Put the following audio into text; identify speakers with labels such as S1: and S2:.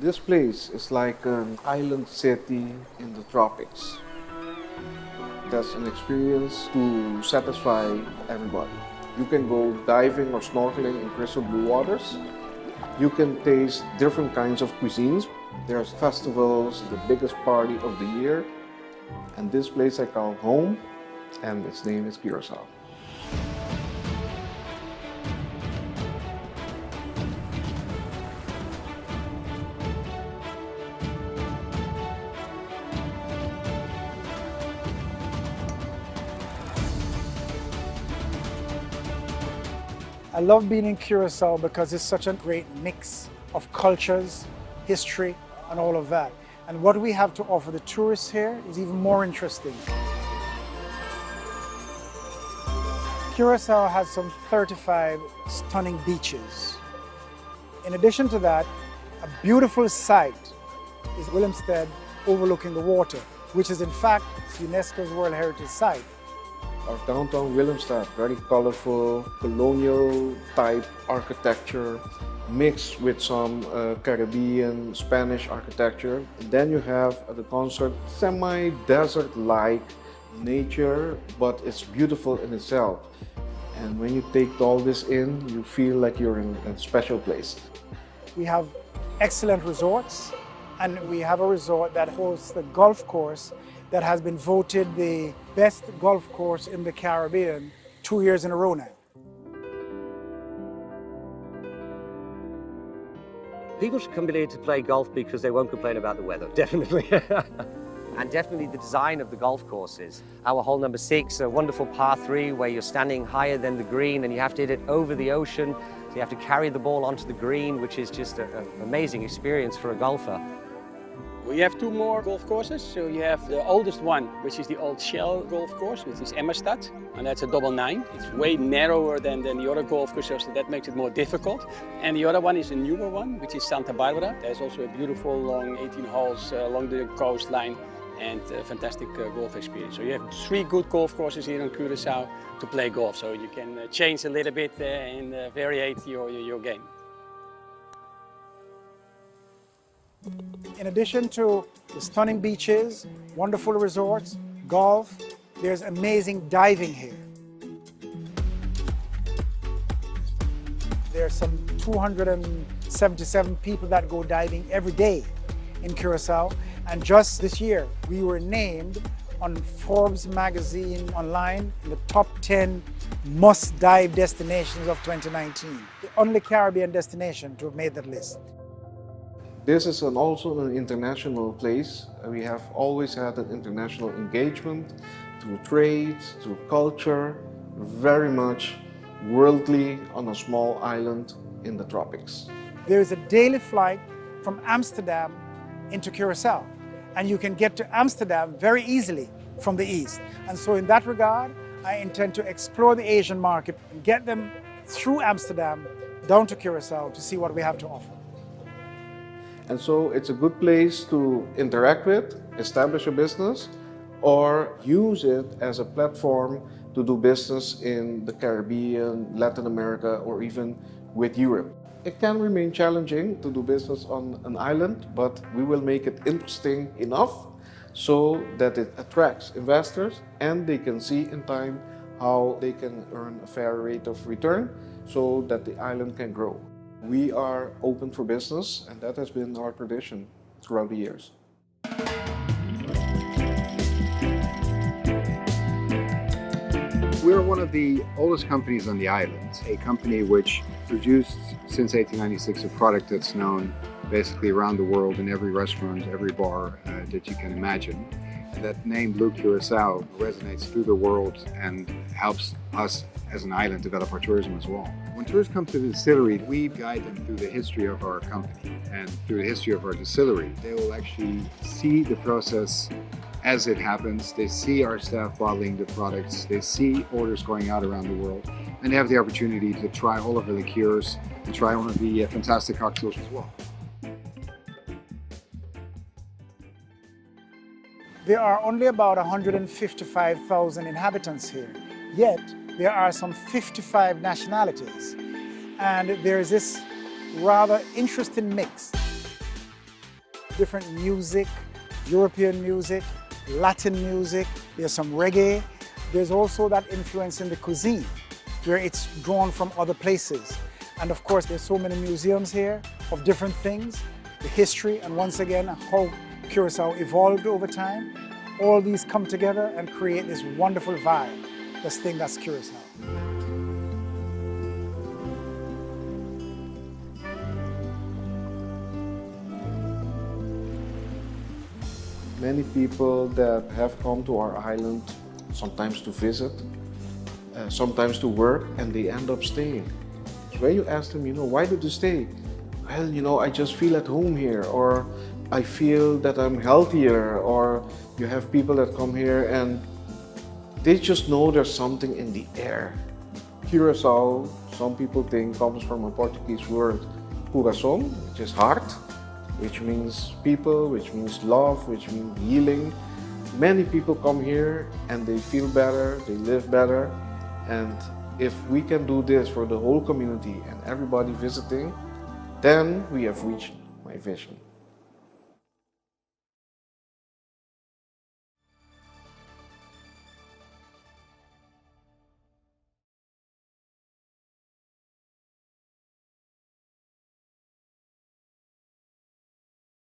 S1: This place is like an island city in the tropics. That's an experience to satisfy everybody. You can go diving or snorkeling in crystal blue waters. You can taste different kinds of cuisines. There's festivals, the biggest party of the year. And this place I call home, and its name is Curaçao.
S2: I love being in Curaçao because it's such a great mix of cultures, history, and all of that. And what we have to offer the tourists here is even more interesting. Curaçao has some 35 stunning beaches. In addition to that, a beautiful site is Willemstad overlooking the water, which is in fact UNESCO's World Heritage Site.
S1: Our downtown Willemstad, very colorful, colonial type architecture, mixed with some Caribbean, Spanish architecture. And then you have at the concert semi-desert-like nature, but it's beautiful in itself. And when you take all this in, you feel like you're in a special place.
S2: We have excellent resorts, and we have a resort that hosts the golf course that has been voted the best golf course in the Caribbean 2 years in a row now.
S3: People should come here to play golf because they won't complain about the weather, definitely. And definitely the design of the golf courses. Our hole number 6, a wonderful par 3 where you're standing higher than the green and you have to hit it over the ocean. So you have to carry the ball onto the green, which is just an amazing experience for a golfer.
S4: We have 2 more golf courses. So you have the oldest one, which is the old Shell golf course, which is Emmerstad, and that's a double 9. It's way narrower than the other golf courses, so that makes it more difficult. And the other one is a newer one, which is Santa Barbara. There's also a beautiful long 18 holes along the coastline and a fantastic golf experience. So you have 3 good golf courses here in Curaçao to play golf, so you can change a little bit and variate your game.
S2: In addition to the stunning beaches, wonderful resorts, golf, there's amazing diving here. There's some 277 people that go diving every day in Curaçao. And just this year, we were named on Forbes magazine online in the top 10 must-dive destinations of 2019. The only Caribbean destination to have made that list.
S1: This is also an international place. We have always had an international engagement through trade, through culture, very much worldly on a small island in the tropics.
S2: There is a daily flight from Amsterdam into Curaçao, and you can get to Amsterdam very easily from the east. And so in that regard, I intend to explore the Asian market and get them through Amsterdam down to Curaçao to see what we have to offer.
S1: And so it's a good place to interact with, establish a business, or use it as a platform to do business in the Caribbean, Latin America, or even with Europe. It can remain challenging to do business on an island, but we will make it interesting enough so that it attracts investors and they can see in time how they can earn a fair rate of return so that the island can grow. We are open for business, and that has been our tradition throughout the years.
S5: We're one of the oldest companies on the island, a company which produced since 1896 a product that's known basically around the world in every restaurant, every bar that you can imagine. And that name Blue Curaçao resonates through the world and helps us as an island develop our tourism as well. When tourists come to the distillery, we guide them through the history of our company and through the history of our distillery. They will actually see the process as it happens. They see our staff bottling the products. They see orders going out around the world. And they have the opportunity to try all of the liqueurs and try one of the fantastic cocktails as well.
S2: There are only about 155,000 inhabitants here, yet there are some 55 nationalities. And there is this rather interesting mix. different music, European music, Latin music, there's some reggae. There's also that influence in the cuisine, where it's drawn from other places. And of course, there's so many museums here of different things, the history, and once again, how Curaçao evolved over time. All these come together and create this wonderful vibe, this thing that's Curaçao.
S1: Many people that have come to our island, sometimes to visit, sometimes to work, and they end up staying. So when you ask them, why did you stay? Well, I just feel at home here, or I feel that I'm healthier, or you have people that come here and they just know there's something in the air. Curaçao, some people think, comes from a Portuguese word, coração, which is heart, which means people, which means love, which means healing. Many people come here and they feel better, they live better. And if we can do this for the whole community and everybody visiting, then we have reached my vision.